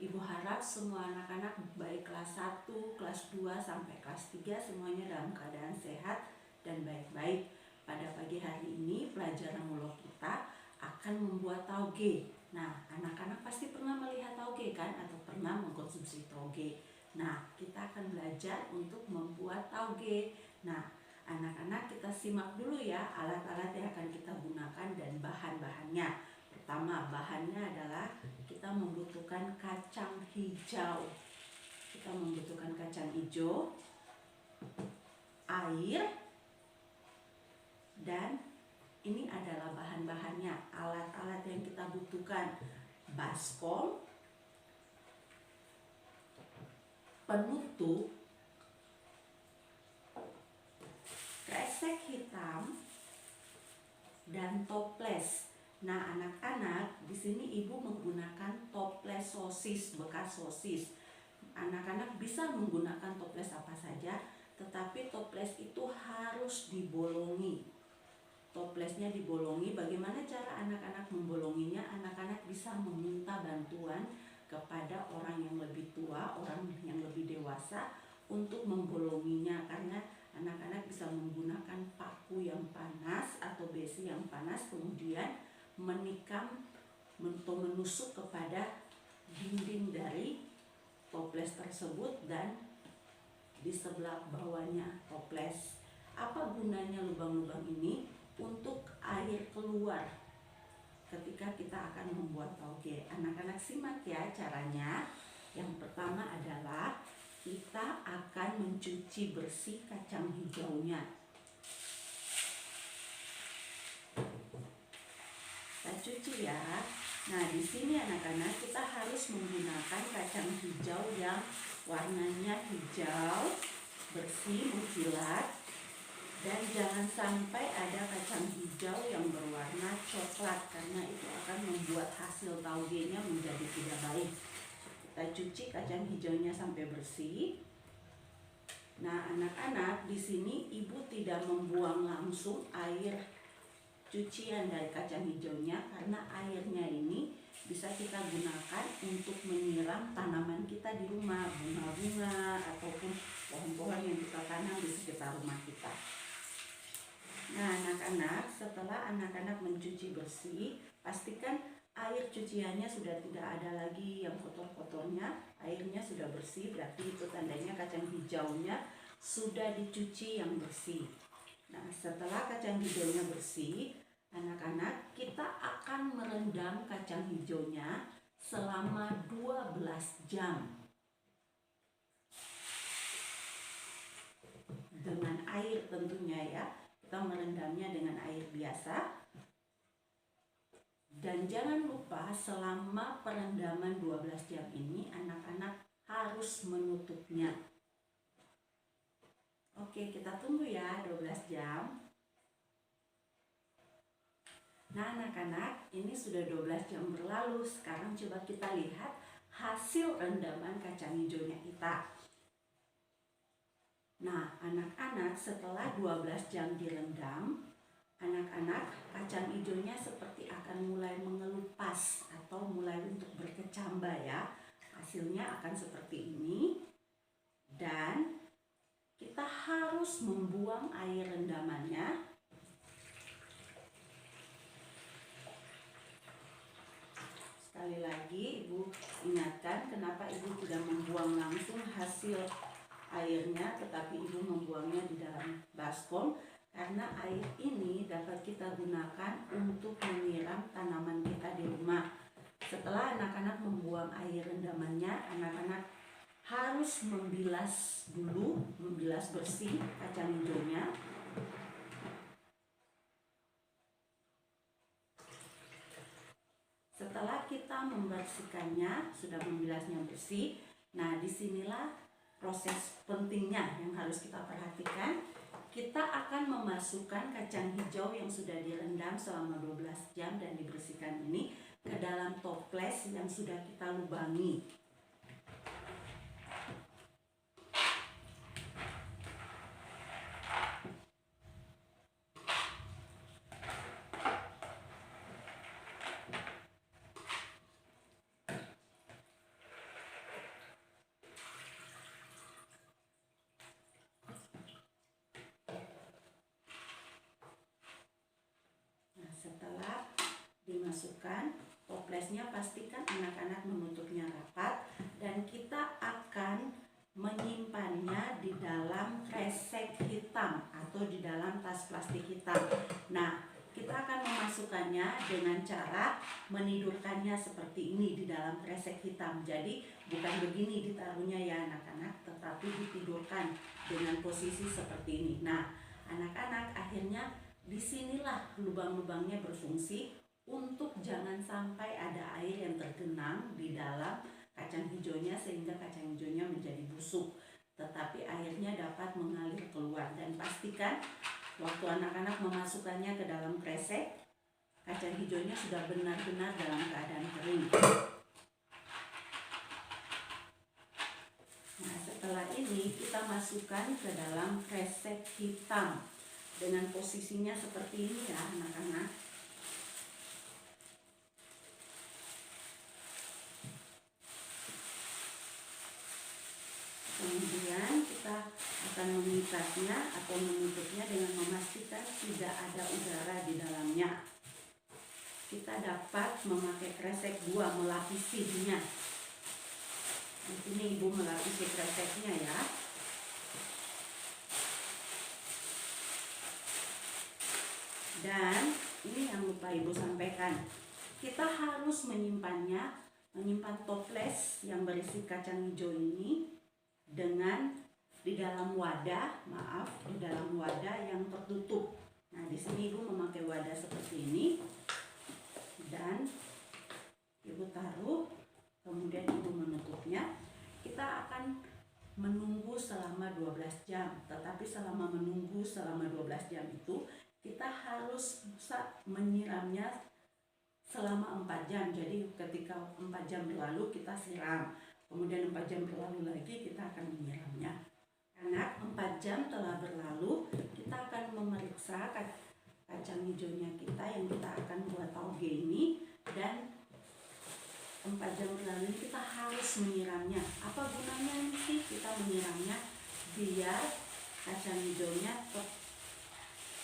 Ibu harap semua anak-anak baik kelas 1, kelas 2, sampai kelas 3 semuanya dalam keadaan sehat dan baik-baik. Pada pagi hari ini pelajaran mulok kita akan membuat tauge. Nah, anak-anak pasti pernah melihat tauge kan, atau pernah mengkonsumsi tauge. Nah, kita akan belajar untuk membuat tauge. Nah, anak-anak kita simak dulu ya alat-alat yang akan kita gunakan dan bahan-bahannya. Pertama, bahannya adalah kita membutuhkan kacang hijau. Kita membutuhkan kacang hijau, air, dan ini adalah bahan-bahannya. Alat-alat yang kita butuhkan: baskom, penutup, kresek hitam, dan toples. Nah, anak-anak, di sini ibu menggunakan toples sosis, bekas sosis. Anak-anak bisa menggunakan toples apa saja, tetapi toples itu harus dibolongi. Toplesnya dibolongi. Bagaimana cara anak-anak membolonginya? Anak-anak bisa meminta bantuan kepada orang yang lebih tua, orang yang lebih dewasa untuk membolonginya, karena anak-anak bisa menggunakan paku yang panas atau besi yang panas, kemudian menikam atau menusuk kepada dinding dari toples tersebut dan di sebelah bawahnya toples. Apa gunanya lubang-lubang ini? Untuk air keluar ketika kita akan membuat tauge. Anak-anak simak ya caranya. Yang pertama adalah kita akan mencuci bersih kacang hijaunya. Kita cuci ya. Nah, di sini anak-anak kita harus menggunakan kacang hijau yang warnanya hijau, bersih, mengkilat, dan jangan sampai ada kacang hijau yang berwarna coklat, karena itu akan membuat hasil taugenya menjadi tidak baik. Kita cuci kacang hijaunya sampai bersih. Nah, anak-anak, di sini ibu tidak membuang langsung air cucian dari kacang hijaunya, karena airnya ini bisa kita gunakan untuk menyiram tanaman kita di rumah, bunga-bunga ataupun pohon-pohon yang kita tanam di sekitar rumah kita. Nah, anak-anak, setelah anak-anak mencuci bersih, pastikan air cuciannya sudah tidak ada lagi yang kotor-kotornya, airnya sudah bersih, berarti itu tandanya kacang hijaunya sudah dicuci yang bersih. Nah, setelah kacang hijaunya bersih, anak-anak, kita akan merendam kacang hijaunya selama 12 jam dengan air tentunya ya. Kita merendamnya dengan air biasa. Dan jangan lupa selama perendaman 12 jam ini anak-anak harus menutupnya. Oke, kita tunggu ya 12 jam. Nah, anak-anak, ini sudah 12 jam berlalu. Sekarang coba kita lihat hasil rendaman kacang hijaunya kita. Nah, anak-anak, setelah 12 jam direndam, anak-anak, kacang hijaunya seperti akan mulai mengelupas atau mulai untuk berkecambah ya. Hasilnya akan seperti ini. Dan kita harus membuang air rendamannya. Sekali lagi ibu ingatkan kenapa ibu tidak membuang langsung hasil airnya, tetapi ibu membuangnya di dalam baskom, karena air ini dapat kita gunakan untuk menyiram tanaman kita di rumah. Setelah anak-anak membuang air rendamannya, anak-anak harus membilas dulu, membilas bersih kacang hijaunya. Setelah kita membersihkannya, sudah membilasnya bersih, nah disinilah proses pentingnya yang harus kita perhatikan. Kita akan memasukkan kacang hijau yang sudah direndam selama 12 jam dan dibersihkan ini ke dalam toples yang sudah kita lubangi. Setelah dimasukkan toplesnya, pastikan anak-anak menutupnya rapat dan kita akan menyimpannya di dalam kresek hitam atau di dalam tas plastik hitam. Nah, kita akan memasukkannya dengan cara menidurkannya seperti ini di dalam kresek hitam. Jadi bukan begini ditaruhnya ya anak-anak, tetapi ditidurkan dengan posisi seperti ini. Nah, anak-anak akhirnya disinilah lubang-lubangnya berfungsi untuk jangan sampai ada air yang tergenang di dalam kacang hijaunya sehingga kacang hijaunya menjadi busuk, tetapi airnya dapat mengalir keluar. Dan pastikan waktu anak-anak memasukkannya ke dalam kresek, kacang hijaunya sudah benar-benar dalam keadaan kering. Nah, setelah ini kita masukkan ke dalam kresek hitam dengan posisinya seperti ini ya anak-anak. Kemudian kita akan mengikatnya atau menutupnya dengan memastikan tidak ada udara di dalamnya. Kita dapat memakai kresek 2 melapisinya. Di sini ibu melapisi kreseknya ya. Dan ini yang lupa ibu sampaikan. Kita harus menyimpan toples yang berisi kacang hijau ini dengan di dalam wadah, di dalam wadah yang tertutup. Nah, di sini ibu memakai wadah seperti ini dan ibu taruh, kemudian ibu menutupnya. Kita akan menunggu selama 12 jam, tetapi selama menunggu selama 12 jam itu kita harus menyiramnya selama 4 jam. Jadi ketika 4 jam berlalu kita siram. Kemudian 4 jam berlalu lagi kita akan menyiramnya. Anak 4 jam telah berlalu, kita akan memeriksa kacang hijaunya kita yang kita akan buat tauge ini, dan 4 jam berlalu kita harus menyiramnya. Apa gunanya ini sih kita menyiramnya? Biar kacang hijaunya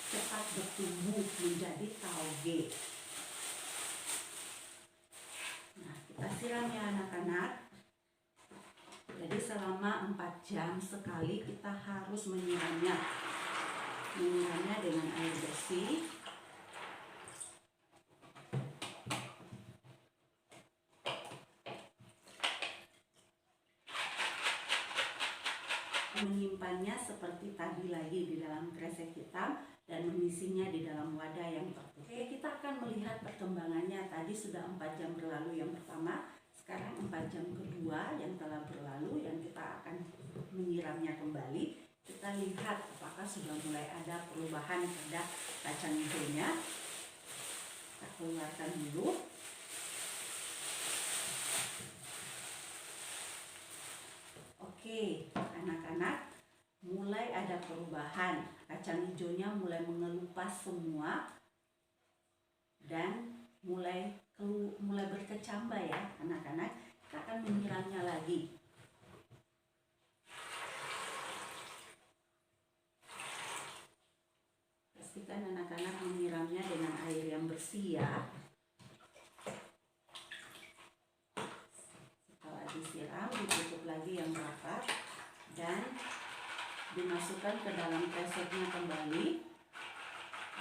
cepat bertumbuh menjadi tauge. Nah, kita siram ya anak-anak. Jadi selama 4 jam sekali kita harus menyiramnya. Menyiramnya dengan air bersih. Menyimpannya seperti tadi lagi di dalam kresek hitam dan mengisinya di dalam wadah yang tertutup. Oke, kita akan melihat perkembangannya. Tadi sudah 4 jam berlalu yang pertama. Sekarang 4 jam kedua yang telah berlalu, yang kita akan menyiramnya kembali. Kita lihat apakah sudah mulai ada perubahan pada kacang hijaunya. Kita keluarkan dulu. Oke, anak-anak, mulai ada perubahan. Kacang hijaunya mulai mengelupas semua dan mulai berkecambah ya anak-anak. Kita akan menyiramnya lagi. Pastikan anak-anak menyiramnya dengan air yang bersih ya. Setelah disiram, ditutup lagi yang rapat dan dimasukkan ke dalam kreseknya kembali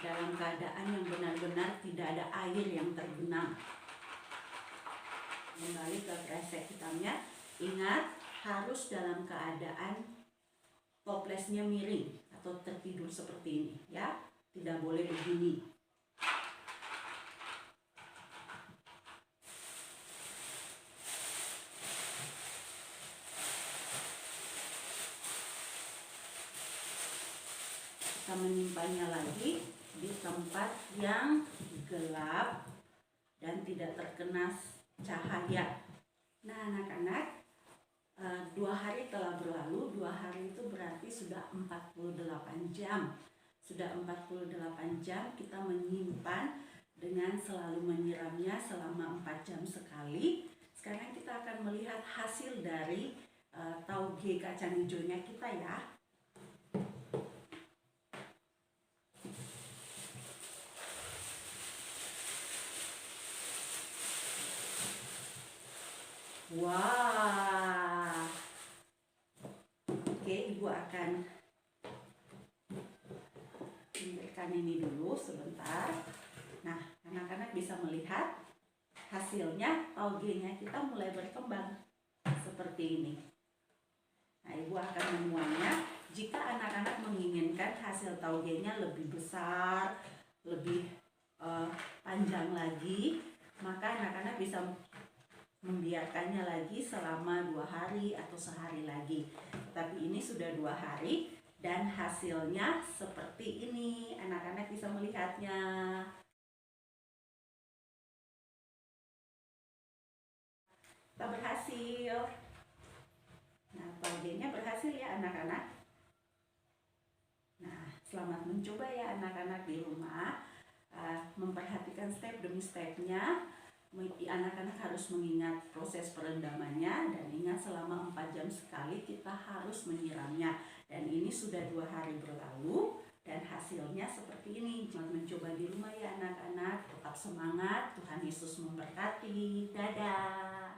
dalam keadaan yang benar-benar tidak ada air yang tergenang. Kembali ke kresek hitamnya. Ingat, harus dalam keadaan toplesnya miring atau tertidur seperti ini ya. Tidak boleh begini. Kita menyimpannya lagi di tempat yang gelap dan tidak terkena cahaya. Nah anak-anak, 2 hari telah berlalu. 2 hari itu berarti sudah 48 jam. Sudah 48 jam kita menyimpan dengan selalu menyiramnya selama 4 jam sekali. Sekarang kita akan melihat hasil dari tauge kacang hijaunya kita ya. Wah. Oke, Ibu akan ambilkan ini dulu sebentar. Nah, anak-anak bisa melihat hasilnya tauge-nya kita mulai berkembang seperti ini. Nah, Ibu akan menuangnya. Jika anak-anak menginginkan hasil tauge-nya lebih besar, lebih panjang lagi, maka anak-anak bisa membiarkannya lagi selama 2 hari atau sehari lagi. Tapi ini sudah 2 hari dan hasilnya seperti ini. Anak-anak bisa melihatnya. Kita berhasil. Nah, taugenya berhasil ya anak-anak. Nah, selamat mencoba ya anak-anak di rumah. Memperhatikan step demi stepnya. Anak-anak harus mengingat proses perendamannya, dan ingat selama 4 jam sekali kita harus menyiramnya. Dan ini sudah 2 hari berlalu dan hasilnya seperti ini. Jangan mencoba di rumah ya anak-anak. Tetap semangat, Tuhan Yesus memberkati. Dadah.